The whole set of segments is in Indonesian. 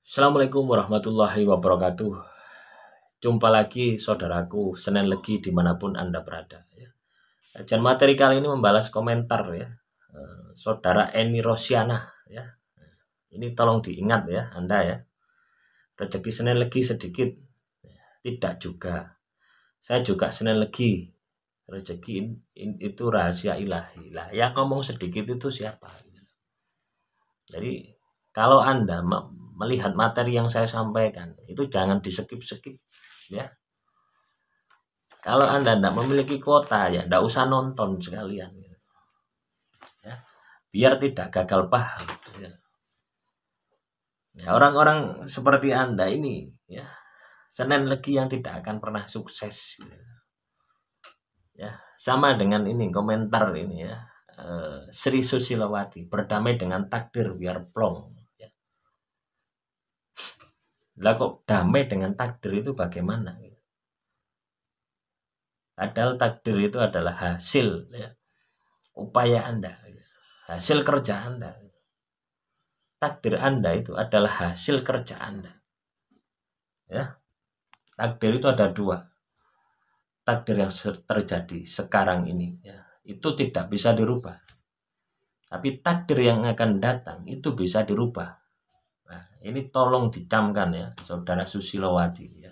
Assalamualaikum warahmatullahi wabarakatuh. Jumpa lagi saudaraku, Senin Legi dimanapun Anda berada. Kajian materi kali ini membalas komentar ya, saudara Eni Rosiana ya. Ini tolong diingat ya Anda ya. Rezeki Senin Legi sedikit, tidak juga. Saya juga Senin Legi. Rezeki itu rahasia ilahi. Lah, yang ngomong sedikit itu siapa? Jadi kalau Anda melihat materi yang saya sampaikan, itu jangan di-skip ya. Kalau Anda tidak memiliki kuota ya tidak usah nonton sekalian ya. Biar tidak gagal paham ya. Orang-orang seperti Anda ini ya, Senin Legi yang tidak akan pernah sukses ya. Sama dengan ini komentar ini ya, Sri Susilawati, berdamai dengan takdir biar plong ya. Lah kok damai dengan takdir itu bagaimana? Padahal takdir itu adalah hasil ya, upaya Anda, hasil kerja Anda. Takdir Anda itu adalah hasil kerja Anda. Ya. Takdir itu ada dua. Takdir yang terjadi sekarang ini ya, itu tidak bisa dirubah. Tapi takdir yang akan datang itu bisa dirubah. Nah, ini tolong dicamkan ya, Saudara Susilowati ya.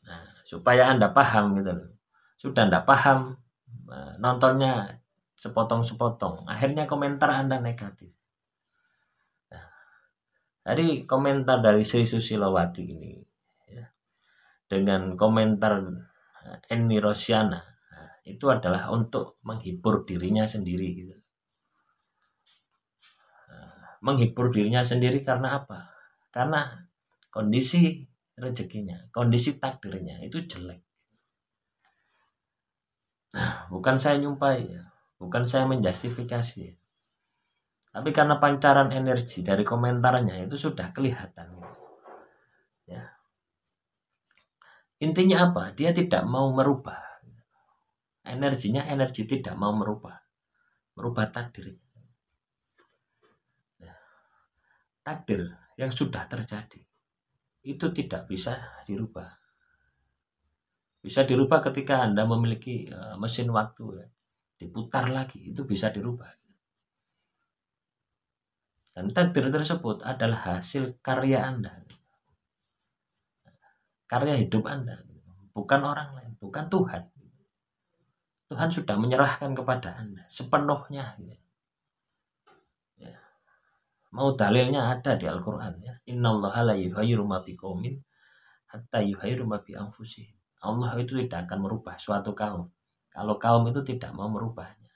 Nah, supaya Anda paham gitu loh. Sudah Anda paham, nontonnya sepotong-sepotong, akhirnya komentar Anda negatif. Nah, jadi komentar dari Sri Susilowati ini ya, dengan komentar Eni Rosiana, nah, itu adalah untuk menghibur dirinya sendiri gitu. Menghibur dirinya sendiri karena apa? Karena kondisi rezekinya, kondisi takdirnya itu jelek. Nah, bukan saya nyumpai ya, bukan saya menjustifikasi ya. Tapi karena pancaran energi dari komentarnya itu sudah kelihatan ya. Intinya apa? Dia tidak mau merubah. Energinya energi tidak mau merubah takdirnya. Takdir yang sudah terjadi itu tidak bisa dirubah. Bisa dirubah ketika Anda memiliki mesin waktu ya, diputar lagi itu bisa dirubah. Dan takdir tersebut adalah hasil karya Anda, karya hidup Anda, bukan orang lain, bukan Tuhan. Tuhan sudah menyerahkan kepada Anda sepenuhnya. Ya. Mau dalilnya ada di Al-Quran ya. Innallaha la yughayyiru ma biqaumin hatta yughayyiru ma bi anfusihim. Allah itu tidak akan merubah suatu kaum kalau kaum itu tidak mau merubahnya.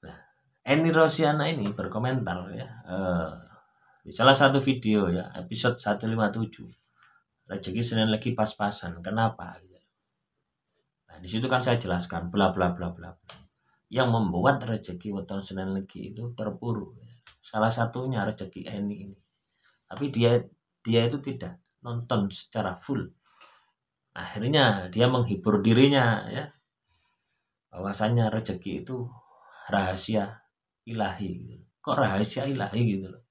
Nah, Eni Rosiana ini berkomentar ya, di salah satu video ya, episode 157, rezeki Senin Legi pas-pasan. Kenapa? Nah, di situ kan saya jelaskan bla bla bla bla. Yang membuat rezeki weton Senin Legi itu terpuruk. Salah satunya rezeki Eni ini. Tapi dia itu tidak nonton secara full. Akhirnya dia menghibur dirinya ya, bahwasanya rezeki itu rahasia ilahi. Kok rahasia ilahi gitu loh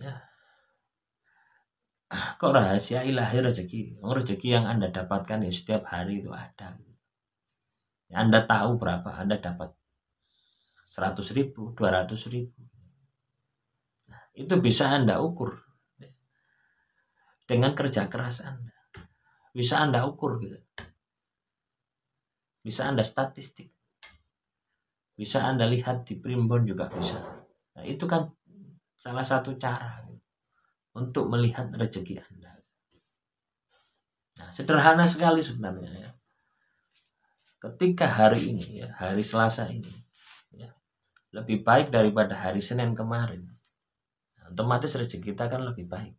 ya. Kok rahasia ilahi rezeki? Rezeki yang Anda dapatkan ya setiap hari itu ada. Ya, Anda tahu berapa Anda dapat 100.000, 200.000. Nah, itu bisa Anda ukur ya, dengan kerja keras Anda. Bisa Anda ukur gitu. Bisa Anda statistik. Bisa Anda lihat di primbon juga bisa. Nah, itu kan salah satu cara untuk melihat rezeki Anda. Nah, sederhana sekali sebenarnya ya. Ketika hari ini ya, hari Selasa ini ya, lebih baik daripada hari Senin kemarin, nah, otomatis rezeki kita kan lebih baik.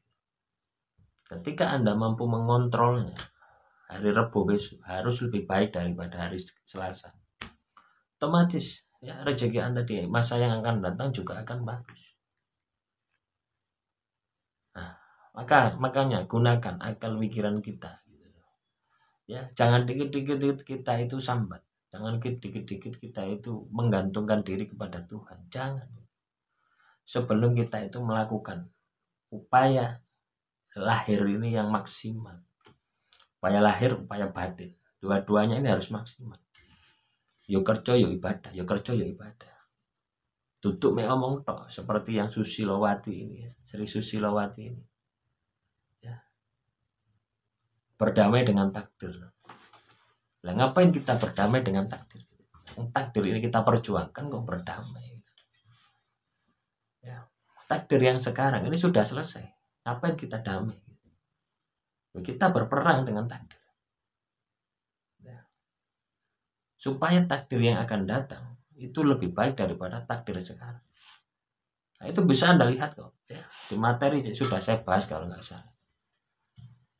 Ketika Anda mampu mengontrolnya, hari Rabu besok harus lebih baik daripada hari Selasa. Otomatis ya, rezeki Anda di masa yang akan datang juga akan bagus. Nah, makanya gunakan akal pikiran kita. Ya, jangan dikit-dikit kita itu sambat. Jangan dikit-dikit kita itu menggantungkan diri kepada Tuhan. Jangan. Sebelum kita itu melakukan upaya lahir ini yang maksimal. Upaya lahir, upaya batin. Dua-duanya ini harus maksimal. Yo kerja yo ibadah, yo kerja yo ibadah. Tutup me omong tok seperti yang Susilowati ini, Sri Susilowati ini. Ya. Berdamai dengan takdir. Lah ngapain kita berdamai dengan takdir? Takdir ini kita perjuangkan kok berdamai. Ya. Takdir yang sekarang ini sudah selesai. Ngapain kita damai? Kita berperang dengan takdir. Ya. Supaya takdir yang akan datang itu lebih baik daripada takdir sekarang. Nah, itu bisa Anda lihat kok. Ya. Di materi sudah saya bahas kalau nggak salah.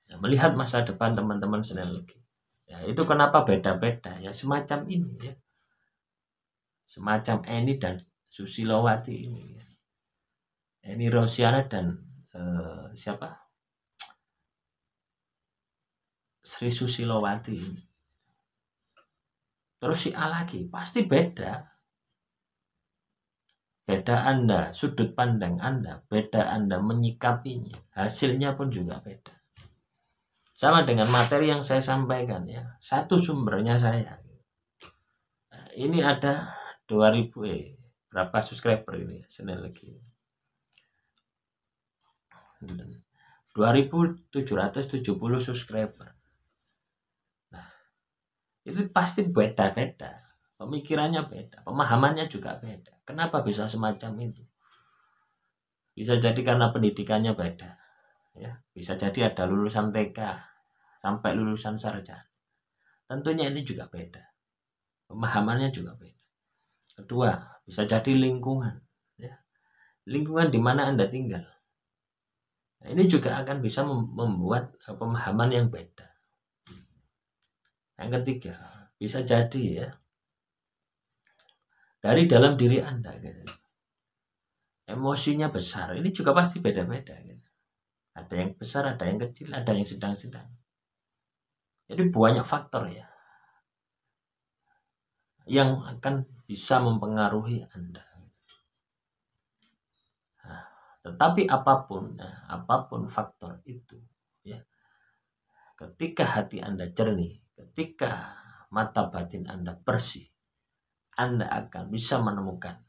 Ya, melihat masa depan teman-teman sinergi. Ya, itu kenapa beda-beda ya semacam ini ya. Semacam Eni dan Susilowati ini ya. Eni Rosiana dan siapa? Sri Susilowati ini. Terus si A lagi pasti beda. Beda Anda, sudut pandang Anda, beda Anda menyikapinya. Hasilnya pun juga beda. Sama dengan materi yang saya sampaikan ya. Satu sumbernya saya. Ini ada 2000 berapa subscriber ini ya, Senin lagi. 2770 subscriber. Nah, itu pasti beda-beda. Pemikirannya beda, pemahamannya juga beda. Kenapa bisa semacam itu? Bisa jadi karena pendidikannya beda. Ya, bisa jadi ada lulusan TK sampai lulusan sarjana. Tentunya ini juga beda. Pemahamannya juga beda. Kedua, bisa jadi lingkungan. Ya. Lingkungan di mana Anda tinggal. Nah, ini juga akan bisa membuat pemahaman yang beda. Yang ketiga, bisa jadi ya dari dalam diri Anda. Gitu. Emosinya besar. Ini juga pasti beda-beda. Gitu. Ada yang besar, ada yang kecil, ada yang sedang-sedang. Jadi banyak faktor ya yang akan bisa mempengaruhi Anda. Nah, tetapi apapun faktor itu, ya, ketika hati Anda jernih, ketika mata batin Anda bersih, Anda akan bisa menemukan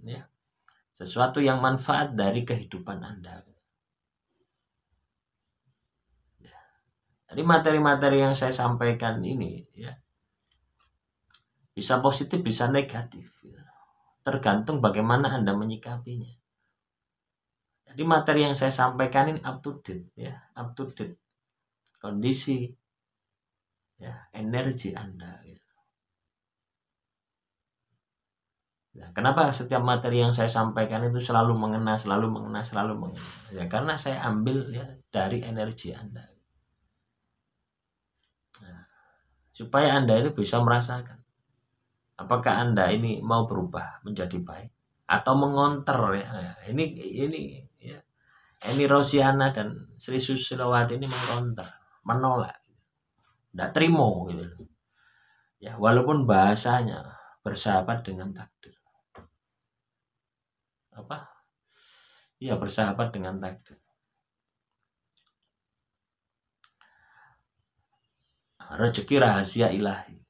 ya sesuatu yang manfaat dari kehidupan Anda. Jadi materi-materi yang saya sampaikan ini ya bisa positif, bisa negatif. Tergantung bagaimana Anda menyikapinya. Jadi materi yang saya sampaikan ini up to date ya, up to date kondisi ya, energi Anda. Nah, kenapa setiap materi yang saya sampaikan itu selalu mengena. Ya, karena saya ambil ya dari energi Anda. Nah, supaya Anda itu bisa merasakan apakah Anda ini mau berubah menjadi baik atau mengonter ya. Ini ya. Eni Rosiana dan Sri Susilowati ini mengonter, menolak. Tidak terima gitu. Ya, walaupun bahasanya bersahabat dengan takdir. Apa? Iya, bersahabat dengan takdir. Rezeki rahasia ilahi.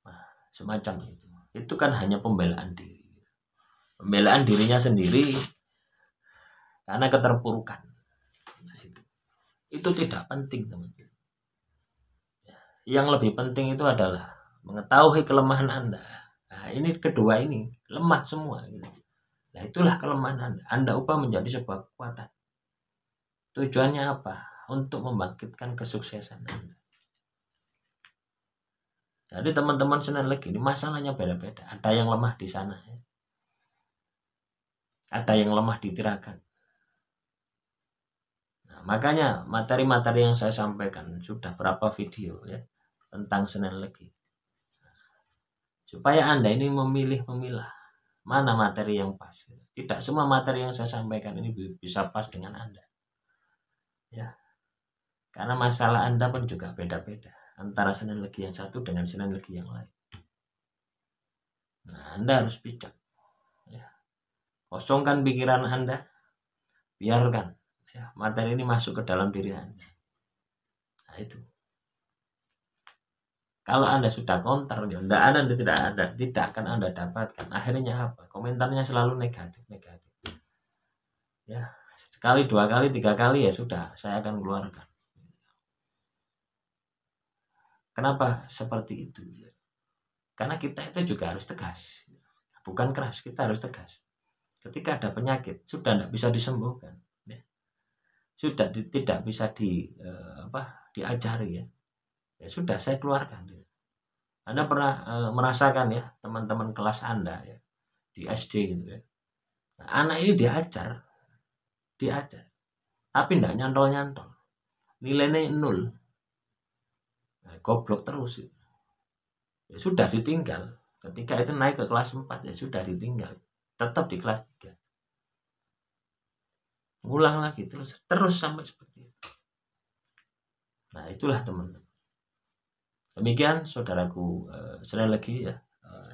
Nah, semacam itu. Itu kan hanya pembelaan diri. Pembelaan dirinya sendiri karena keterpurukan. Nah, itu tidak penting, teman-teman. Yang lebih penting itu adalah mengetahui kelemahan Anda. Nah, ini kedua ini lemah semua. Gitu. Nah, itulah kelemahan Anda. Anda ubah menjadi sebuah kekuatan. Tujuannya apa? Untuk membangkitkan kesuksesan Anda. Jadi teman-teman Senin lagi ini masalahnya beda-beda. Ada yang lemah di sana. Ya. Ada yang lemah di Tiragan. Nah, makanya materi-materi yang saya sampaikan sudah berapa video ya tentang Senin lagi. Supaya Anda ini memilah mana materi yang pas. Tidak semua materi yang saya sampaikan ini bisa pas dengan Anda. Ya. Karena masalah Anda pun juga beda-beda. antara sinergi yang satu dengan sinergi yang lain. Nah, Anda harus bijak. Ya. Kosongkan pikiran Anda, biarkan ya, materi ini masuk ke dalam diri Anda. Nah, itu. Kalau Anda sudah counter, Anda tidak akan Anda dapatkan. Akhirnya apa? Komentarnya selalu negatif. Ya, sekali, 2 kali, 3 kali ya sudah, saya akan keluarkan. Kenapa seperti itu? Karena kita itu juga harus tegas, bukan keras, kita harus tegas. Ketika ada penyakit sudah tidak bisa disembuhkan, ya. Sudah tidak bisa diajari ya. Ya sudah, saya keluarkan. Anda pernah merasakan ya, teman-teman kelas Anda ya di SD gitu ya. Nah, anak ini diajar, tapi tidak nyantol, nilainya 0, nah, goblok terus. Ya sudah ditinggal. Ketika itu naik ke kelas 4 ya sudah ditinggal, tetap di kelas 3. Ulang lagi terus sampai seperti itu. Nah, itulah teman-teman. Demikian saudaraku, sekali lagi ya,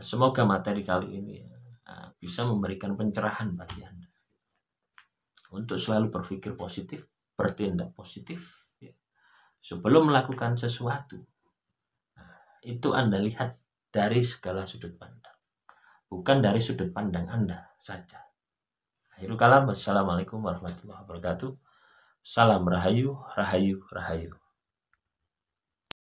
semoga materi kali ini bisa memberikan pencerahan bagi Anda untuk selalu berpikir positif, bertindak positif ya. Sebelum melakukan sesuatu, itu Anda lihat dari segala sudut pandang, bukan dari sudut pandang Anda saja. Akhirul kalam, wassalamualaikum warahmatullahi wabarakatuh. Salam rahayu, rahayu, rahayu.